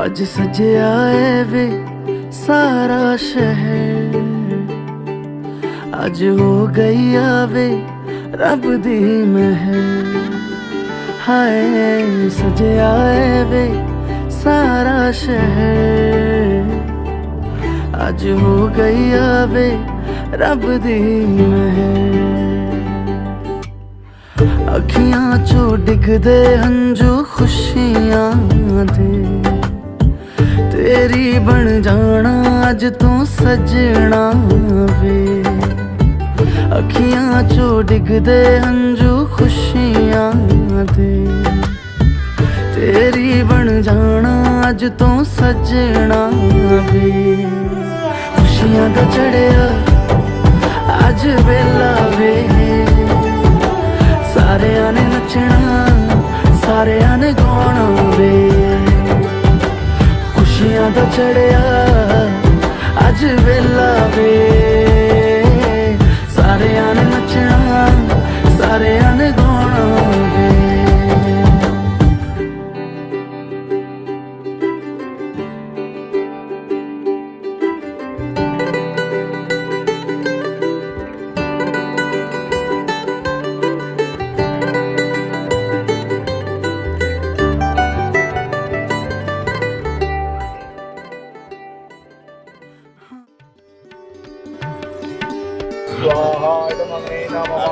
आज सजया है वे सारा शहर, आज हो गई आवे रब दी महर। हाय सजया है वे सारा शहर, आज हो गई आवे रब दी महर। अखियां चो डिगदे हंजू खुशियां दे, तेरी बन जाना अज तू सजना वे। अखियां चो डिगदे हंजू खुशियां दे, तेरी बन जाना अज तू सजना वे। खुशियां दा चढ़िया अज वेला वे, सारेयां ने नचना सारेयां ने गाना वे। खुशियां दा चढ़िया अज वेला वे, सारेयां ने नचना सारेयां ने गाना वे। स्वाहा इदमग्ने नमः।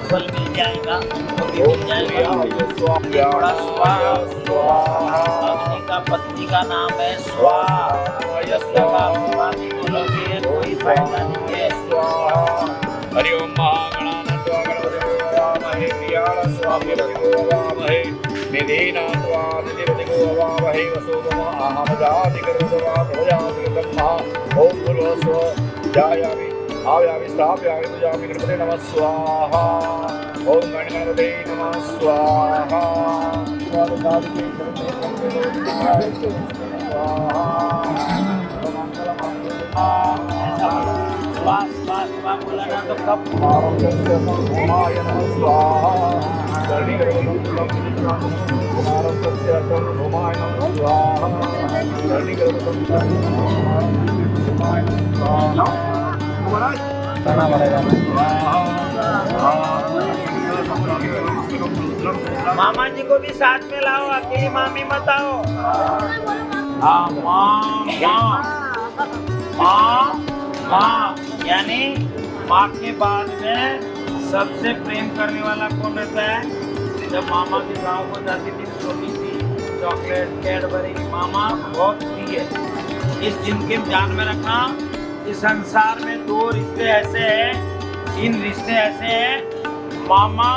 फल मिल जाएगा, मिल जाएगा। थोड़ा स्वाहा, अग्नि का पत्नी का नाम है स्वाहा। कोई फायदा नहीं है। हरि ओम महागणानां गणपतिं हवामहे, प्रियाण स्वामी हवामहे, निधीनां निधिपतिं हवामहे, वसुमः अहमजातिकृतवा प्रजातिकृतम् ओम भूर्भुवः जायामि आव्यामि स्थापयामि पूजामि गणपते नमः स्वाहा। ओम गणपते नमः स्वाहा। बोला ना तो कब ओमाय नमः स्वाहा। ओमाय नमः स्वाहा। करना पड़ेगा। मामा जी को भी साथ में लाओ, अकेली मामी मत आओ। हाँ माँ माँ माँ माँ, यानी माँ के बाद में सबसे प्रेम करने वाला कौन रहता है? जब मामा के गाँव को जाती थी, छोटी सी चॉकलेट कैडबरी मामा बहुत प्रिय है। इस जिनके ध्यान में रखना, इस संसार में दो रिश्ते ऐसे हैं, तीन रिश्ते ऐसे हैं, मामा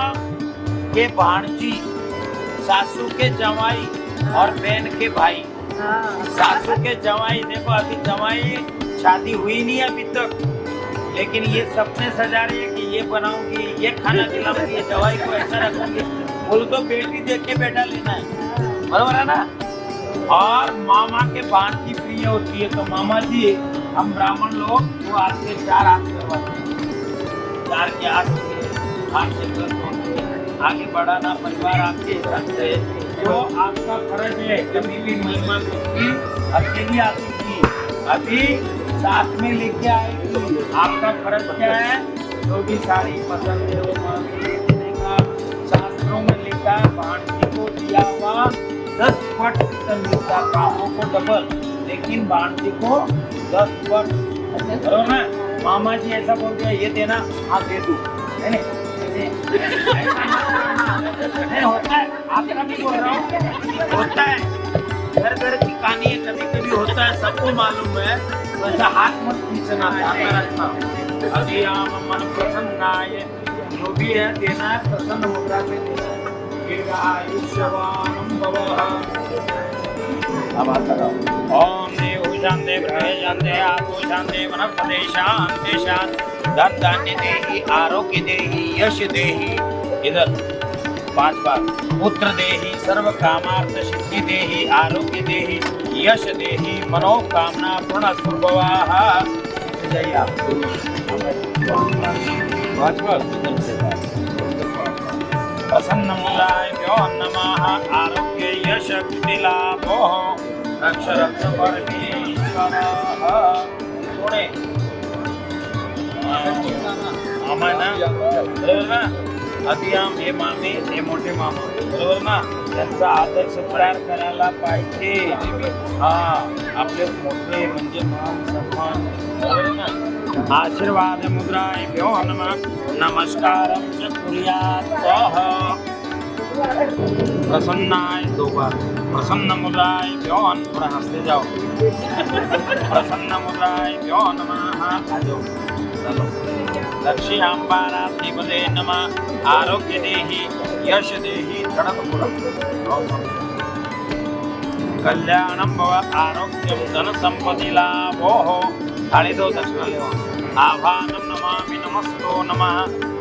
के भांजी, सासू के जवाई और बहन के भाई। सासू के जवाई, देखो अभी जवाई शादी हुई नहीं अभी तक, लेकिन ये सपने सजा रही है कि ये बनाऊंगी, ये खाना खिलाऊंगी, ये जवाई को ऐसा रखूंगी। बोलो तो बेटी देख के बेटा लेना है, बराबर है ना। और मामा के भांजी प्रिय होती है, तो मामा जी हम ब्राह्मण लोग वो हाथ से 4 हाथ करवाते हैं, 4 के हाथ से आगे बढ़ाना परिवार आपके हिसाब से जो आपका फर्ज है। कभी भी महिमा की अकेली आती थी, अभी साथ में लेके आएगी। आपका फर्ज क्या है? जो भी साड़ी पसंद है वो मांगेगा। शास्त्रों में लिखा है भांजी को दिया हुआ 10 पट मिलता, कामों को डबल, लेकिन भांजी को 10 पट। करो ना, मामा जी ऐसा बोल दिया ये देना, हाँ दे दूँ, नहीं होता है। आपका भी बोल रहा हूँ, होता है, घर घर की कहानी है, कभी कभी होता है, सबको मालूम है। वैसा हाथ मत खींचना, ध्यान में रखना। अभी आप मन प्रसन्न आए, जो भी है देना है, प्रसन्न मुद्रा से देना है। आयुष्यवान अब आता रहो। ओम देव शांति ग्रह शांति आपो शांति वनस्पति शांति शांति धन धान्य देहि आरोग्य देहि यश देहि। इधर 5 बार पुत्र देहि सर्व कामार्थ सिद्धि देहि आरोग्य देहि यश देहि मनोकामना पूर्णस्वभावः। जय आप 5 बार प्रसन्न मूलाय नमः आरोग्य शक्ति लाभो रक्ष रक्ष परमेश्वरः थोड़े मामा ना बरोबर ना आदियाम हे मामे हे मोठे मामा बरोबर ना त्यांचा आदर सत्कार करायला पाहिजे हा आपले मोठे म्हणजे मान सन्मान बरोबर ना आशीर्वाद मुद्राभ्यो नमः नमस्कारं च कुर्यात् प्रसन्नाय दो बार प्रसन्न मुद्राभ्यो थोड़ा हंसते जाओ प्रसन्न मुद्राभ्यो नमः आ जाओ चलो लक्ष्मी अम्बारात्रि पदे नमः आरोग्य देहि यश देहि धड़क कल्याणं भव आरोग्यं धन संपत्ति लाभो थाली दो दक्षिणा ले आभानं नमामि नमस्तो नमः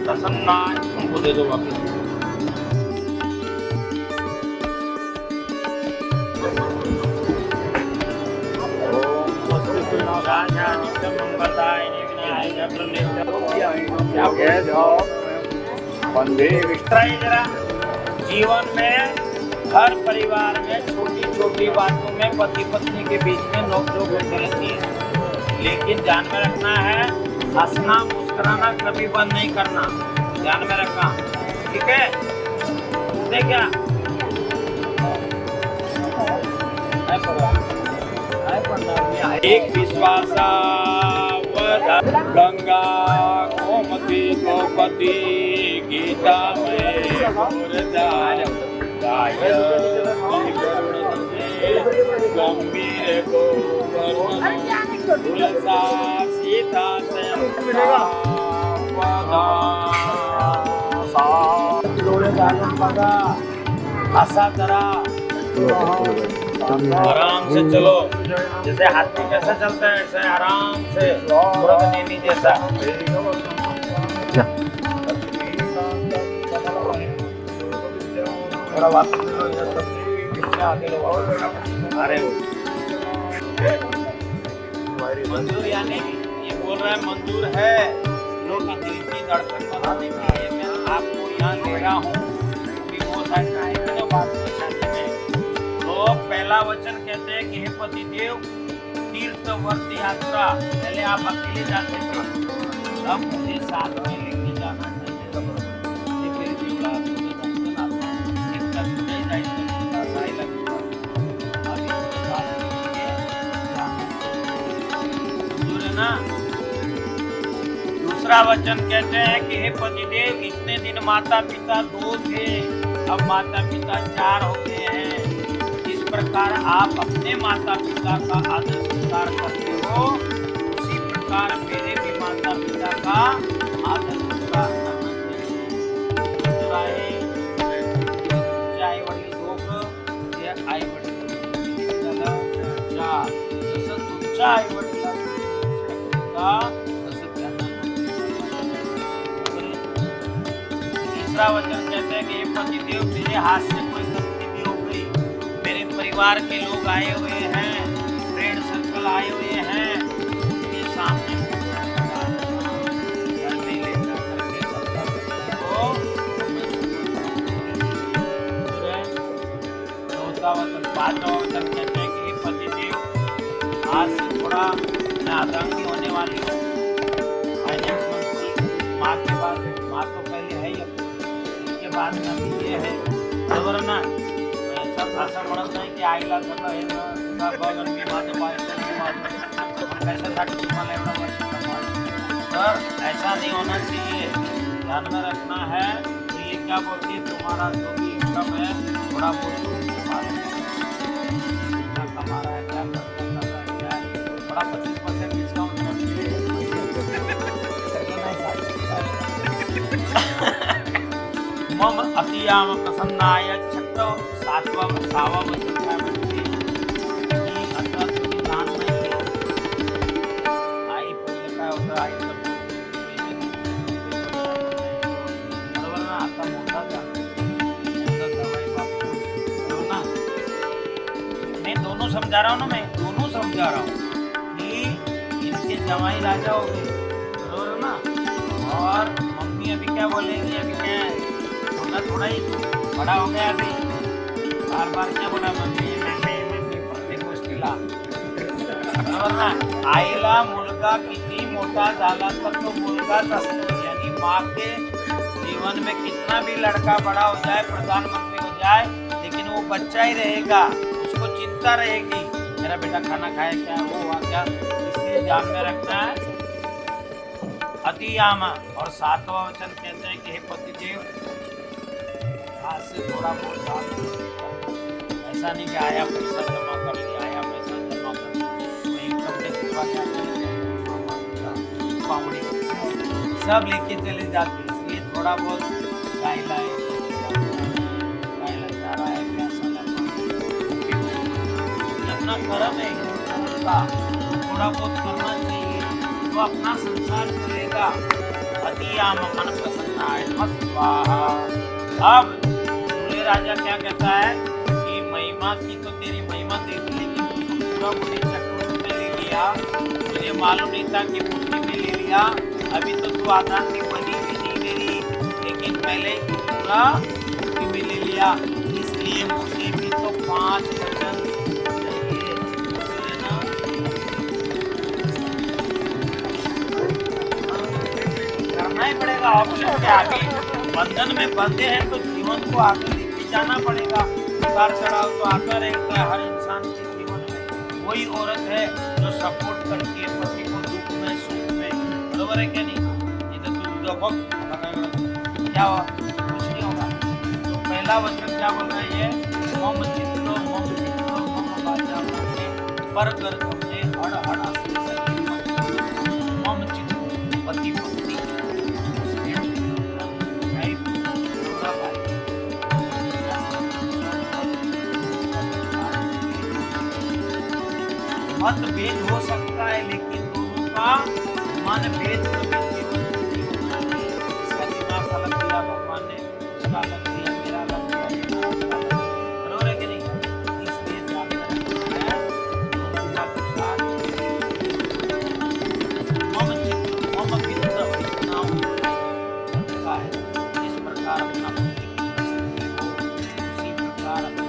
प्रसन्नाय तुमको दे दो वापस जीवन में हर परिवार में छोटी छोटी बातों में पति पत्नी के बीच में नोकझोंक होती रहती है, लेकिन ध्यान में रखना है हंसना मुस्कुराना कभी बंद नहीं करना, ध्यान में रखना, ठीक है? क्या एक विश्वासावध गंगा गोमती गोपति गीता में गंभीर को तुलसा सीता से आशा करा आराम से चलो, जैसे हाथी कैसे चलता है ऐसे आराम से मुरगनेमी जैसा। थोड़ा वापस अरे मंजूर यानी ये बोल रहा है मंजूर है लोग दिल की धड़कन बढ़ाने के लिए मैं आपको यहाँ ले रहा हूँ कि वो साइड का है कि बात तो पहला वचन कहते हैं कि हे पतिदेव तीर्थवर्त यात्रा पहले आप अकेले जाते थे अब मुझे साथ में लेके जाना चाहिए ना। दूसरा वचन कहते हैं कि हे पतिदेव इतने दिन माता पिता 2 थे अब माता पिता 4 हो गए हैं, इस प्रकार आप अपने माता पिता का आदर सत्कार करते हो उसी प्रकार मेरे भी माता पिता का आदर सत्कार करना चाहिए। आई वडील 2 हे आई वडील जसं तुमच्या आई वडिलांना तसं त्यांना। तीसरा वचन कहते हैं कि हे पतिदेव मेरे हाथ से कोई गलती भी हो गई, मेरे परिवार के लोग आए हुए हैं, फ्रेंड सर्कल आए हुए हैं, उनके सामने घर में लेकर करके सबका चौथा वचन 5वां वचन कहते हैं कि हे पतिदेव आज से थोड़ा मैं अर्धांगी होने वाली हूँ, फाइनेंस मंत्री माँ के बाद माँ तो पहले है ही, इसके बाद में अभी ये है बरोबर ना। सब असं म्हणत नाही की आईला सगळं हे तुझा बघ मी माझं बायकोला पैशासाठी तुम्हाला एवढा वर्ष तर ऐसा नहीं होना चाहिए, ध्यान में रखना है। तो ये क्या बोलती है तुम्हारा जो भी इनकम है थोड़ा बहुत कमा रहा है क्या कर रहा है क्या है थोड़ा 25% डिस्काउंट मम अतियाम प्रसन्नाय छठ 7वां वचन काय म्हणते की आता तुम्ही लहान नाही आई पहिले काय होतं आईचं बरोबर ना, आता मोठा झाला ना। मैं दोनों समझा रहा हूँ ना, मैं दोनों समझा रहा हूँ कि इनके जवाई राजा हो गए बरोबर ना, और मम्मी अभी क्या बोलेंगी, अभी क्या थोड़ा थोड़ा ही बड़ा हो गया अभी बार बार क्या बोला मम्मी प्रत्येक गोष्टीला बरोबर ना. आईला मुलगा किती मोठा झाला तर तो मुलगाच असतो. यानी माँ के जीवन में कितना भी लड़का बड़ा हो जाए, प्रधानमंत्री हो जाए, लेकिन वो बच्चा ही रहेगा. उसको चिंता रहेगी मेरा बेटा खाना खाया क्या, वो हुआ क्या. इसलिए ध्यान में रखना है. अतियामा और 7वां वचन कहते हैं कि हे पतिदेव आज से थोड़ा बहुत ऐसा नहीं कि आया पैसा जमा कर लिया, आया पैसा जमा कर लिया, इनकम टैक्स वाले पावड़ी सब लेके चले जाते. इसलिए थोड़ा बहुत गाय लाए, चारा है, प्यासा लगा, अपना कर्म है का थोड़ा बहुत करना चाहिए तो अपना संसार चलेगा. अतियाम मन प्रसन्न है स्वाहा. अब दूल्हे राजा क्या कहता है कि महिमा की तो तेरी महिमा देख ली, लेकिन पूरा मुझे चक्र में ले लिया, मुझे मालूम नहीं था कि मुट्ठी में ले लिया. अभी तो तू आधार की बनी भी नहीं मेरी, लेकिन पहले पूरा मुट्ठी में ले लिया. इसलिए मुझे भी तो 5 वचन चाहिए करना ही पड़ेगा. ऑप्शन क्या आगे बंधन में बंधे हैं तो जीवन को आगे लेके जाना पड़ेगा. उतार चढ़ाव तो आता रहता है हर इंसान के जीवन में. वही औरत है जो सपोर्ट करती है पति को दुख में सुख में. बरोबर है क्या नहीं. नहीं तो तुम जो वक्त क्या हुआ, कुछ नहीं होगा. तो पहला वचन क्या बोल रहा है ये, मम चित्तो मम बाजा पर कर तुमने हड़ हड़ मम चित्तो पति पत्नी मतभेद हो सकता है, लेकिन दोनों का मन भेद कभी जीवन में नहीं होना चाहिए. इसका दिमाग अलग दिया भगवान ने, उसका अलग दिया, मेरा अलग दिया, बरोबर है कि नहीं. इसलिए ध्यान रखना है दोनों का विचार. मम चित्त मम वित्त इतना का है. इस प्रकार अपना उसी प्रकार अपना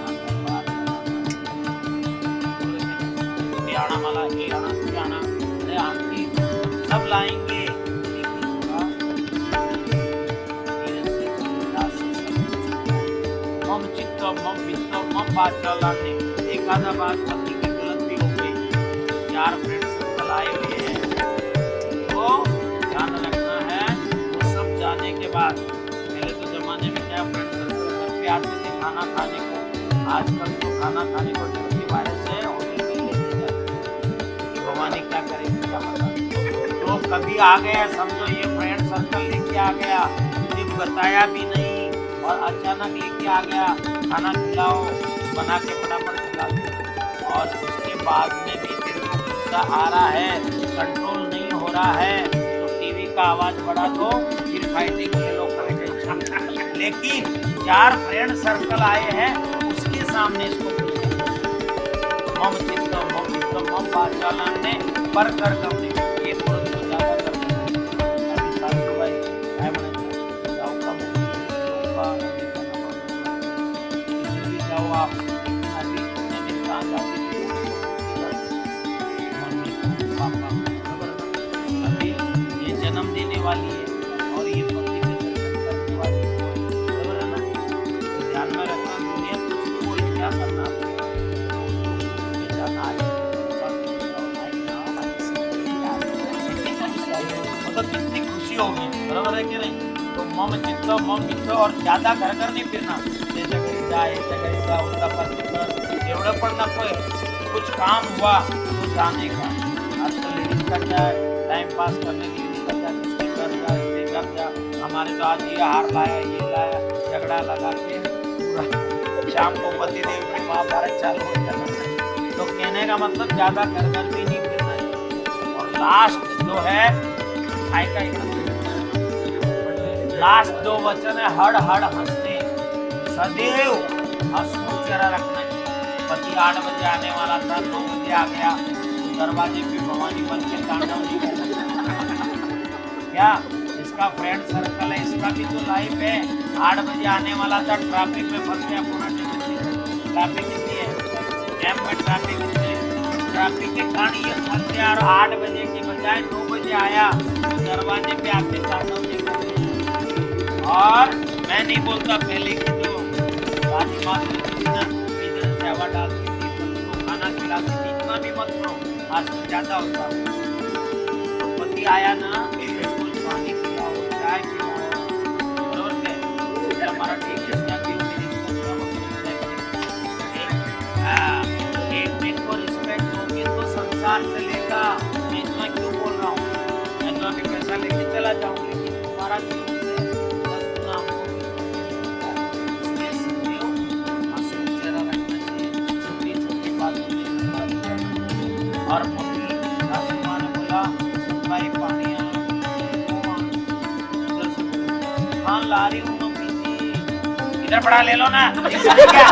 मला हे आना जाना अरे आंटी सब लाएंगे, लेकिन मम चित्त मम वित्त मम बात लाने. एकादा बात पति की गलत भी हो गई, 4 फ्रेंड सर्कल आए हुए हैं तो ध्यान रखना है. वो सब जाने के बाद, पहले तो जमाने में क्या फ्रेंड सर्कल घर पे आते थे खाना खाने को, आजकल तो खाना खाने को डरती वायरस है क्या करेंगे क्या पता. तो कभी आ गया समझो ये फ्रेंड सर्कल लेके आ गया, मुझे बताया भी नहीं और अचानक लेके आ गया, खाना खिलाओ बना के फटाफट खिला दो, और उसके बाद में भी तेरे को गुस्सा आ रहा है, कंट्रोल नहीं हो रहा है, तो टीवी का आवाज बढ़ा दो, फिर फाइटिंग खेलो कोई टेंशन. लेकिन 4 फ्रेंड सर्कल आए हैं उसके सामने इसको मम चित्त मम वित्त मम बाचालन ने पर कर करने ये पुरुष को ज्यादा करते हैं. अभी सासू भाई है बने जाओ कम भी जाओ आप अभी कितने दिन कहाँ जाते थे मम्मी पापा बराबर. अभी ये जन्म देने वाली है और ये पति के दर्शन करने वाली है, बराबर है ना. तो ध्यान में रखना दुनिया कुछ भी बोले क्या करना तो कितनी खुशी होगी. बराबर है कि नहीं. तो मम चित्त मम वित्त और ज्यादा घर नहीं फिरना. एवढं पण नकोय. कुछ काम हुआ तो जाने का. आजकल लेडीज का क्या है, टाइम पास करने के लिए निकल जाते, इसके घर जा इसके घर जा. हमारे तो आज ये हार लाया ये लाया, झगड़ा लगा के पूरा शाम को पतिदेव की महाभारत चालू हो जाता है. तो कहने का मतलब ज्यादा घर भी नहीं फिरना है. और लास्ट जो है लास्ट 2 वचन है हड़ हड़ हंसने. सदैव हंसमुख चेहरा रखना चाहिए. पति 8 बजे आने वाला था, 9 बजे आ गया, दरवाजे पे भवानी बन के तांडव नहीं करना क्या. इसका फ्रेंड सर्कल है, इसका भी तो लाइफ है. 8 बजे आने वाला था, ट्रैफिक में फंस गया, पूरा ट्रैफिक कितनी है? डैम में ट्रैफिक कितनी है? ट्रैफिक के कारण ये थक गया और 8 बजे की बजाय 9 बजे आया, तो दरवाजे पे आके तांडव नहीं कर रहे। और मैं नहीं बोलता पहले की जो दादी माँ इधर सेवा डालती थी, पति को खाना खिलाती थी, इतना भी मत करो, आज तो ज्यादा होता। तो पति आया ना, बिल्कुल पानी पिलाओ, चाय पिलाओ, बरोबर है? हमारा ठीक है, एक दिन को रिस्पेक्ट दोगे तो संसार चलेगा। मैं इतना क्यों बोल रहा हूँ? मैं तो अभी पैसा लेके चला जाऊँ, लेकिन तुम्हारा जीवन से 10 गुना हमको इसलिए समझो, आंसू चेहरा रखना चाहिए, छोटी छोटी बातों में। और मम्मी सासू माँ ने बोला भाई पानी हाँ ला रही हूँ मम्मी जी, इधर पड़ा ले लो ना। क्या?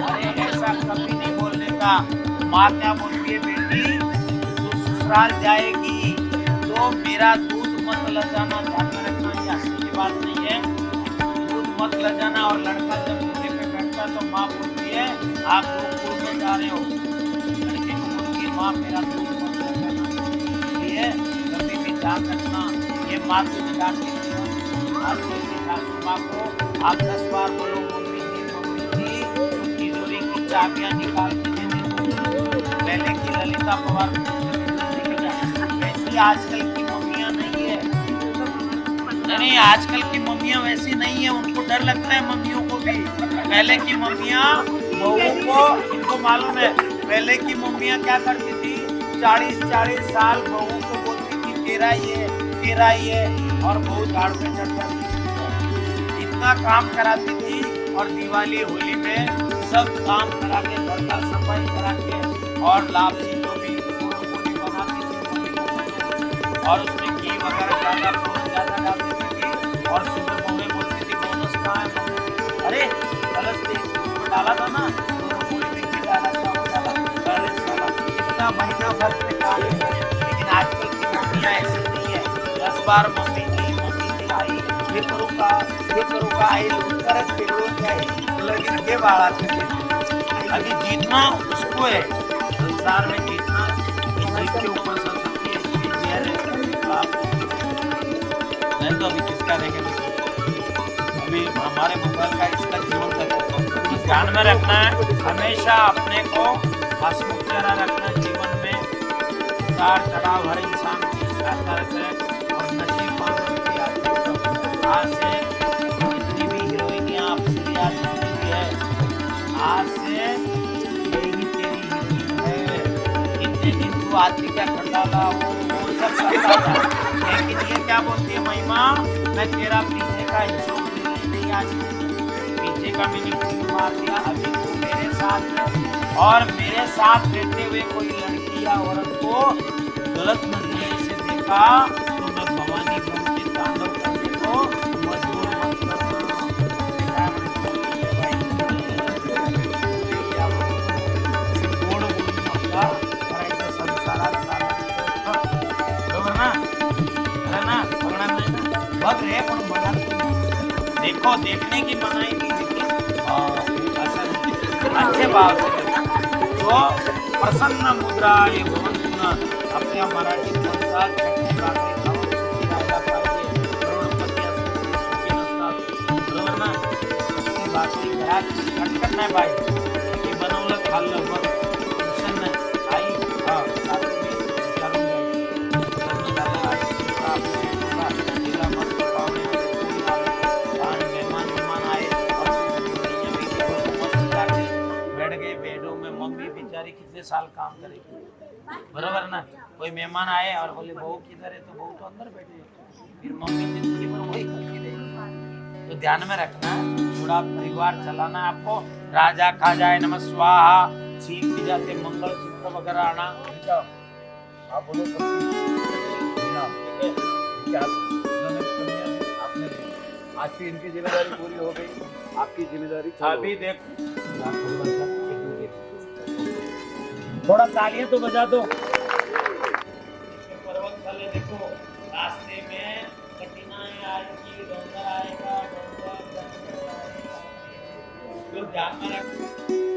अरे ऐसा कभी नहीं बोलने का। माँ क्या बोलती है, बेटी तू ससुराल जाएगी तो मेरा दूध मत ले जाना, ध्यान में रखना, ये हंसने की बात नहीं है। दूध मत ले जाना। और लड़का जब दूल्हे पे बैठता तो माँ बोलती है आप गोकुल में जा रहे हो, लड़के को बोलती है माँ मेरा दूध मत ले जाना। इसलिए कभी भी ध्यान रखना। ये माँ तुझे डांटती है, आज सासू माँ को आप 10 बार बोलो मम्मी जी तिजोरी की चाबियां निकाल के दे दो। पहले की ललिता पवार वैसी आजकल की मम्मियां नहीं है। नहीं, आजकल की मम्मियां वैसी नहीं है, उनको डर लगता है मम्मियों को भी। पहले की मम्मियां बहू को, इनको मालूम है पहले की मम्मियां क्या करती थी, 40 साल बहू को बोलती थी तेरा ये और बहू झाड़ पे चढ़ जाती थी, इतना काम कराती थी। और दिवाली होली में सब काम करा के, घर का सफाई करा के, और लापसी जो भी पूरी बनाती थी और उसमें घी वगैरह ज्यादा डालती थी। और सुबह मम्मी बोलती थी बोनस कहाँ है? अरे कलश उसमें डाला था ना, पूरी में घी डाला, चावल डाला, कलश डाला, इतना महीना भर में काम। लेकिन आजकल की मम्मियाँ ऐसी नहीं है, 10 बार मम्मी जी आई, ये करूँगा आई तरस बिगड़ो जाए, लेकिन ये बात अभी जीतना उसको है संसार में, जीतना इसके ऊपर सब सकती है। इसलिए नहीं तो अभी किसका देखेंगे? अभी हमारे मुगल का इसका जीवन का ध्यान में रखना है। हमेशा अपने को हंसमुख चेहरा रखना। जीवन में उतार चढ़ाव हर इंसान की आता रहता है, और नसीब आज से जितनी भी हीरोइनियां आप सीरियल देखती है, आज से यही तेरी हीरोइन है। इतने दिन तू आती क्या कर डाला, वो सब करता था। लेकिन ये क्या बोलती है महिमा, मैं तेरा पीछे का हिस्सा नहीं, आज पीछे का मैंने खून मार दिया। अभी तू मेरे साथ है, और मेरे साथ रहते हुए कोई लड़की या औरत को गलत नजरिए से देखा तो मैं भवानी बन के तांडव करने को मजबूर मत करना। देखो देखने की मनाई नहीं, लेकिन अच्छे भाव से तो प्रसन्न मुद्रा ये भवंतुना अपने मराठी संसार नाही बाई हे बनवलं खाल्लं बघ टेन्शन नाही आई हा विचारून तिला मस्त पाहुणे आणि मेहमान आए और मस्त जाके बैठ गए बेडों में। मम्मी बेचारी कितने साल काम करेगी, बरोबर ना? कोई मेहमान आए और बोले बहू किधर है, तो बहू तो अंदर बैठी है, फिर मम्मी जिंदगी भर वही करती रहेगी। तो ध्यान में रखना, थोड़ा परिवार चलाना है आपको। राजा खा जाए नमः स्वाहा, सीख भी जाते, मंगल सूत्र वगैरह आना। आप बोलो आपने आज से इनकी जिम्मेदारी पूरी हो गई, आपकी जिम्मेदारी अभी देखो थोड़ा तालियां तो बजा दो। पर्वतशाले देखो, रास्ते में कठिनाई आएगी, डोंगर आएगा, ध्यान में रखो।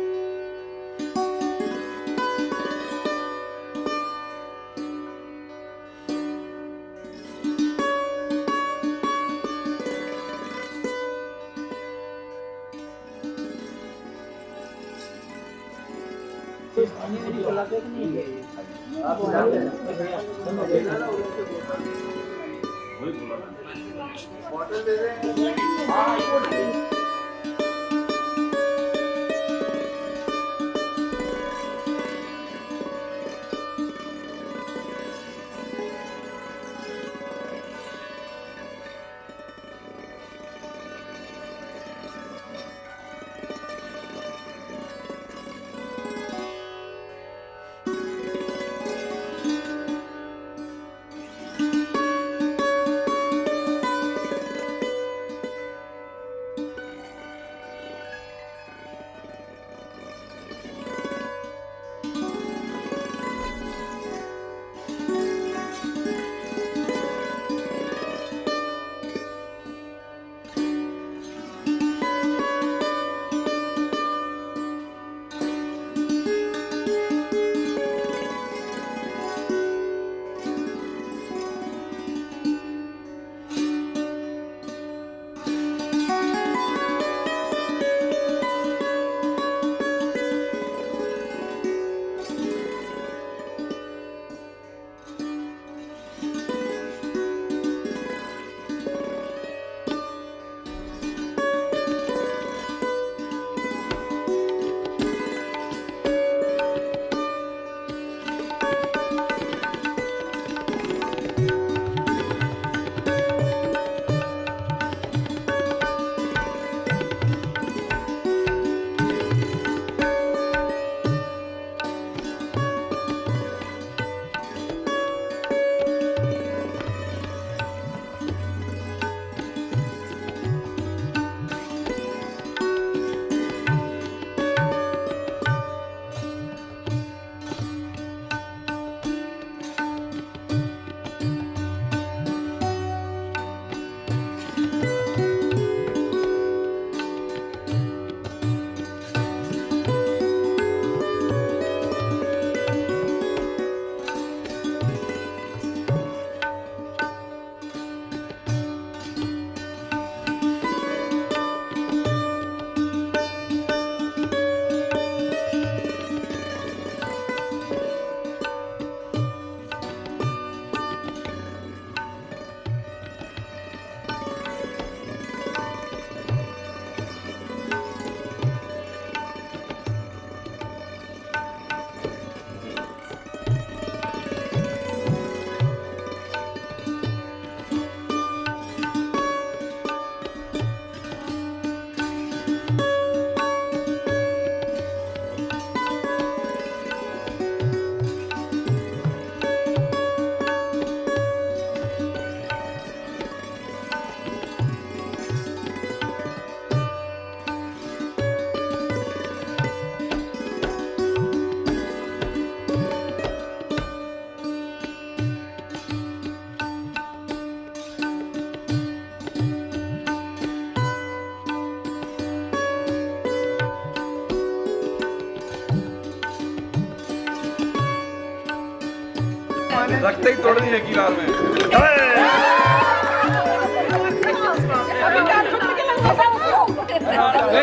रखते ही तोड़ दी है लाल में।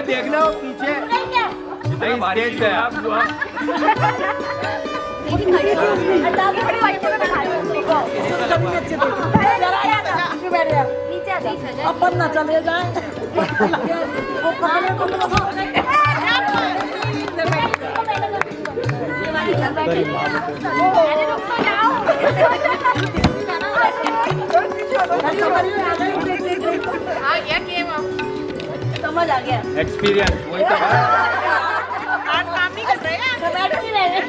देखना हो पीछे स्टेज पे आप अपन ना चले जाए समझ आ गया एक्सपीरियंस वही तो आज काम नहीं कर रहे हैं बैठ नहीं रहे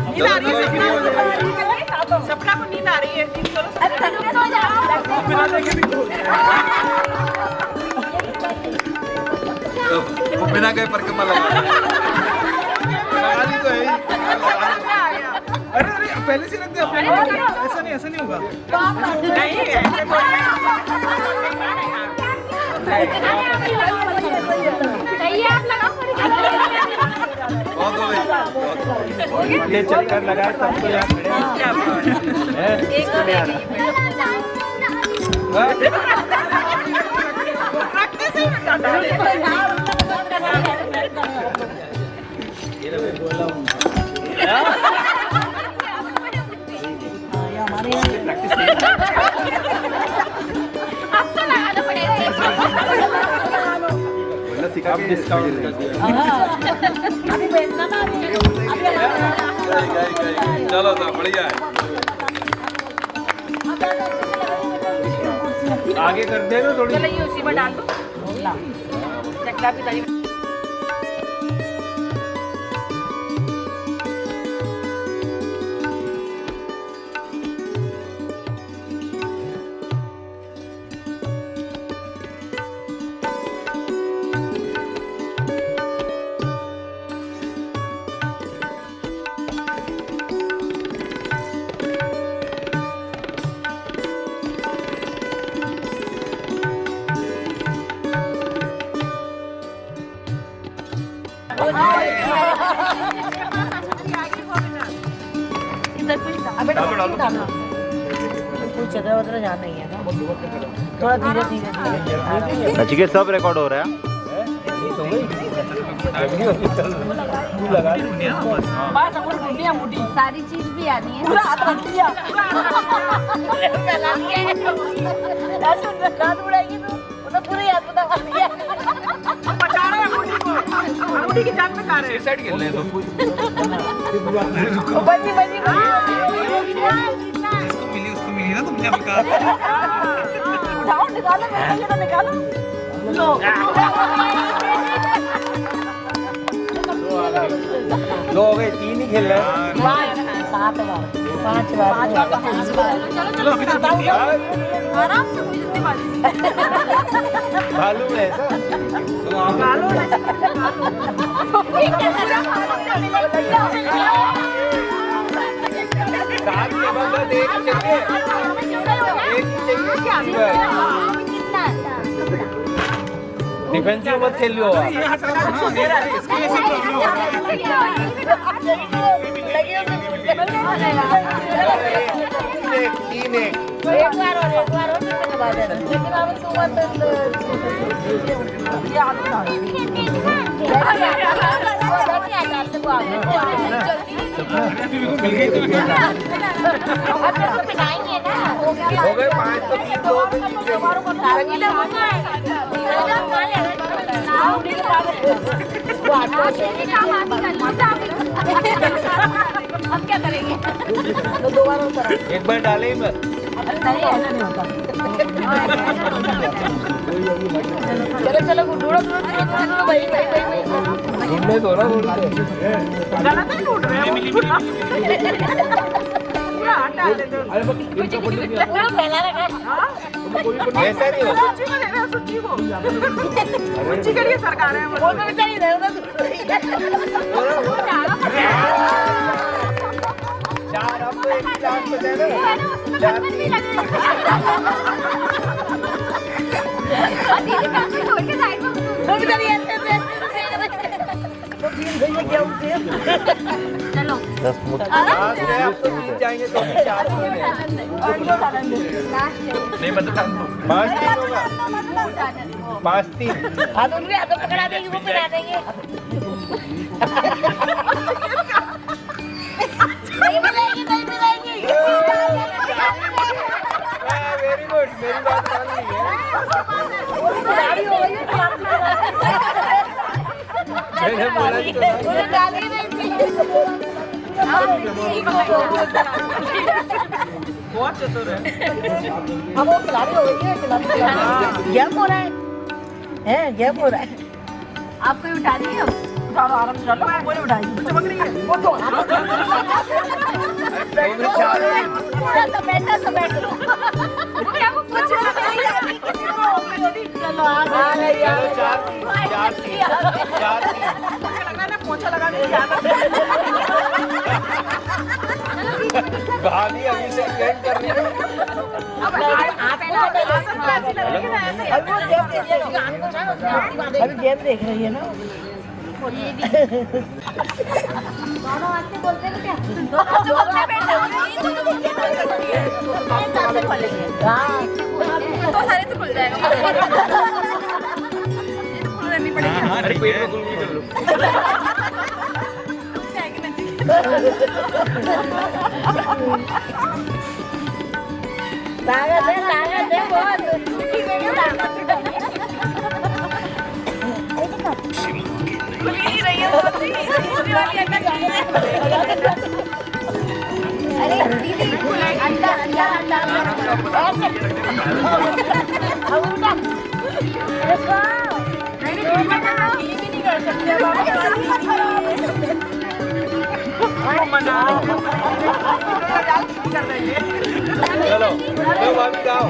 नींद आ रही है सपना को नींद आ रही है थकने तो जाओ बिना देखे भी तो बिना गए परिक्रमा लगा ली तो है ही। अरे अरे पहले से रख दे ऐसा नहीं होगा सही है आप लगाओ बहुत हो गई ये चक्कर लगाए तब तो यहाँ खड़े हैं। प्रैक्टिस अब तो लगाना पड़ेगा अब डिस्काउंट कर दिया। अभी भेजना था चलो तो बढ़िया है। आगे कर दे ना थोड़ी। चलो ये उसी में डाल दो चकला पिताजी थोड़ा धीरे धीरे नचिकेत सब रिकॉर्ड हो रहा है। सारी चीज भी आनी है पूरा हाथ रख दिया हाथ उड़ाएगी तो पूरे हाथ बता दिया बचा रहे हैं अंगूठी की जान बचा रहे हैं साइड खेल रहे हैं तो बची बची उसको मिली ना तुमने अभी कहा। उठाओ निकालो मेरे को तो निकालो लो दो हो गए, 3 ही खेल रहे हैं। 7 बार 5 बार चलो अभी तक आराम से मुझे जितनी बारी मालूम है ऐसा? सात के बदले एक चाहिए, एक ही चाहिए। डिफेंसिव मत खेल लो। एक बार और लेकिन अब तू मत ये आदमी पिटाएंगे ना हो गए 5 तो 3 2 अब क्या करेंगे तो दोबारा उतर एक बार डाले ही बस। नहीं ऐसा नहीं होता चलो चलो ढूंढो भाई ढूंढने दो ना ढूंढने। गलत नहीं ढूंढ रहे हैं पूरा हटा ले दो पूरा फैला रखा ऐसा नहीं होता। सूची में ले रहे हो सूची को सूची के लिए सरकार है वो तो बेचारी रहे उधर चार अब तो एक ही चांस पे दे दो। चलो 10 फुट अब तो 3 जाएंगे तो 4 नहीं मतलब 5 3 होगा। 5 3 हाथ उनके हाथों पकड़ा देंगे वो पिला देंगे नहीं मिलेगी वेरी गुड, मेरी बात मान ली है। गाड़ी हो गई है मैंने बोला ही तो था। पूरी गाड़ी नहीं थी बहुत चतुर है। अब वो खिलाड़ी हो गई है गैप हो रहा है गैप हो रहा है आप कोई उठा दिए अब उठाओ आराम से चलो कोई नहीं उठाई चमक रही है वो तो बैठो क्या वो कुछ चलो आ गए यार 4 लगाना पोछा लगाने भाभी अभी से ट्रेन कर रही है। अभी गेम देख रही है ना दोनों हाथ से बोलते हैं क्या तो सारे से खुल जाएगा खुलना नहीं पड़ेगा अरे पेट में गुलगुली कर लो। ताकत है बहुत। खुल ही नहीं रही है वो तीसरी वाली अंडा खानी है। अरे दीदी अंडा अंडा अंडा ऐसे अंडा अरे वाह नहीं ये भी नहीं कर सकते चलो चलो भाभी जाओ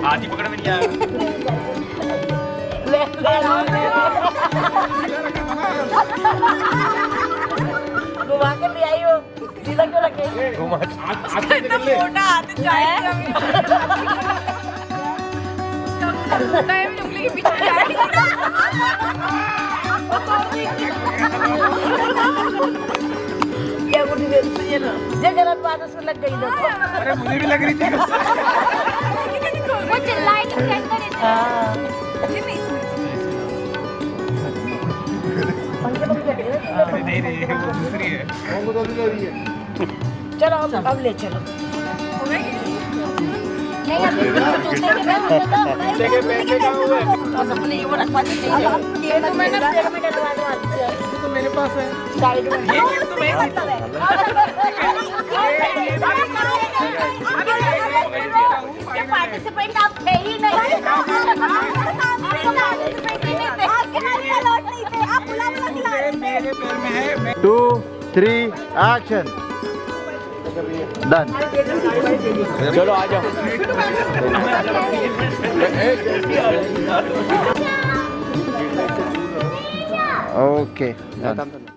आज ही पकड़ में नहीं आया घुमा कर ले आई हो सीधा क्यों रखे घुमा तो मोटा हाथ जाएगा उसका टाइम उंगली के पीछे जाएगा क्या गुडी दे ये ना जे गलत बात उसको लग गई देखो अरे मुझे भी लग रही थी वो चिल्लाई के अंदर हां नहीं नहीं वो दूसरी है चलो अब ले चलो नहीं अभी जूते के पैसे कहाँ हुए अपने ये वो रखवा दीजिए ये तो मैंने पेड़ में डलवा दो ये तो मेरे पास है साइड में ये तो मैं पार्टिसिपेंट आप थे ही नहीं मेरे पैर में है 2 3 एक्शन डन चलो आ जाओ ओके डन